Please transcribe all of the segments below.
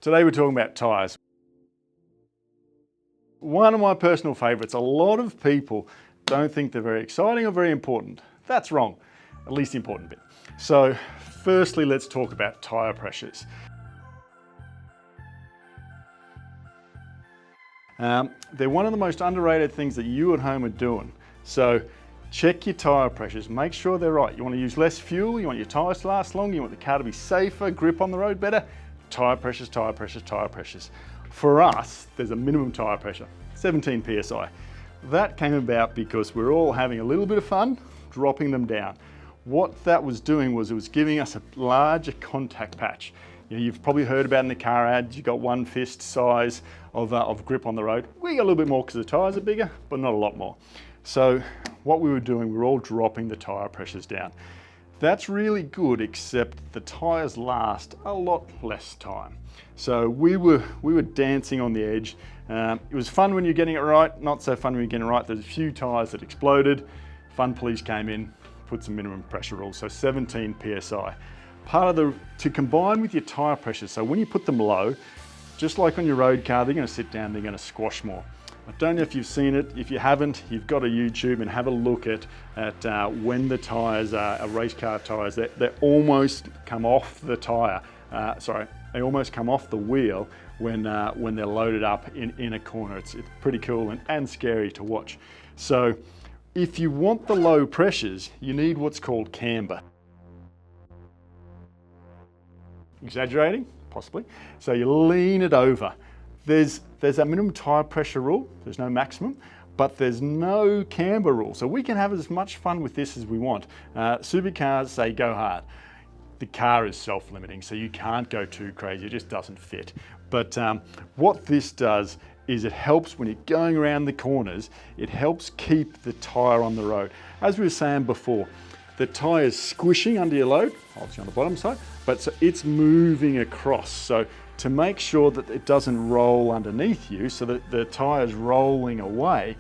Today we're talking about tyres. One of my personal favourites. A lot of people don't think they're very exciting or very important. That's wrong, at least the important bit. So firstly, let's talk about tyre pressures. They're one of the most underrated things that you at home are doing. So check your tyre pressures, make sure they're right. You want to use less fuel, you want your tyres to last longer, you want the car to be safer, grip on the road better. Tyre pressures, tyre pressures, tyre pressures. For us, there's a minimum tyre pressure, 17 PSI. That came about because we're all having a little bit of fun dropping them down. What that was doing was it was giving us a larger contact patch. You've probably heard about in the car ads, you've got one fist size of grip on the road. We got a little bit more because the tyres are bigger, but not a lot more. So what we were doing, we were all dropping the tyre pressures down. That's really good, except the tyres last a lot less time. So we were dancing on the edge. It was fun when you're getting it right, not so fun when you're getting it right. There's a few tyres that exploded. Fun police came in, put some minimum pressure rules, so 17 PSI. To combine with your tyre pressure, so when you put them low, just like on your road car, they're going to sit down, they're going to squash more. I don't know if you've seen it. If you haven't, you've got a YouTube and have a look at when the tyres are race car tyres, they almost come off the tyre. They almost come off the wheel when they're loaded up in a corner. It's pretty cool and scary to watch. So if you want the low pressures, you need what's called camber. Exaggerating? Possibly. So you lean it over. There's that minimum tyre pressure rule, there's no maximum, but there's no camber rule. So we can have as much fun with this as we want. Supercars say go hard. The car is self-limiting, so you can't go too crazy, it just doesn't fit. But what this does is it helps when you're going around the corners, it helps keep the tyre on the road. As we were saying before, the tyre's squishing under your load, obviously on the bottom side, but so it's moving across. So to make sure that it doesn't roll underneath you, so that the tyre's rolling away,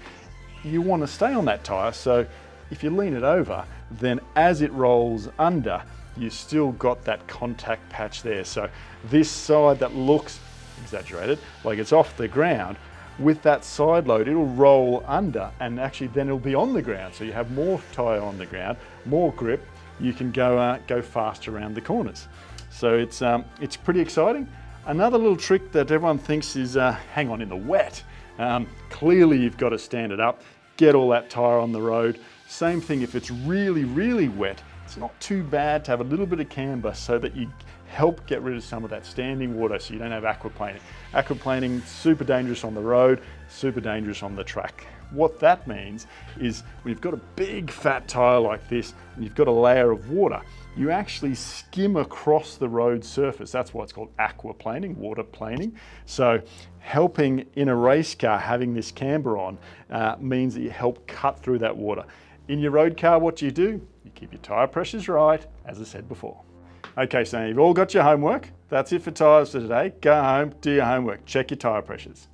you want to stay on that tyre. So if you lean it over, then as it rolls under, you still got that contact patch there. So this side that looks exaggerated, like it's off the ground, with that side load, it'll roll under and actually then it'll be on the ground. So you have more tyre on the ground, more grip, you can go faster around the corners. So it's pretty exciting. Another little trick that everyone thinks is hang on in the wet. Clearly you've got to stand it up, get all that tyre on the road. Same thing if it's really, really wet. It's not too bad to have a little bit of camber so that you help get rid of some of that standing water so you don't have aquaplaning. Aquaplaning, super dangerous on the road, super dangerous on the track. What that means is when you've got a big fat tyre like this and you've got a layer of water, you actually skim across the road surface. That's why it's called aquaplaning, water planing. So helping in a race car, having this camber on means that you help cut through that water. In your road car, what do? You keep your tyre pressures right, as I said before. Okay, so you've all got your homework. That's it for tyres for today. Go home, do your homework, check your tyre pressures.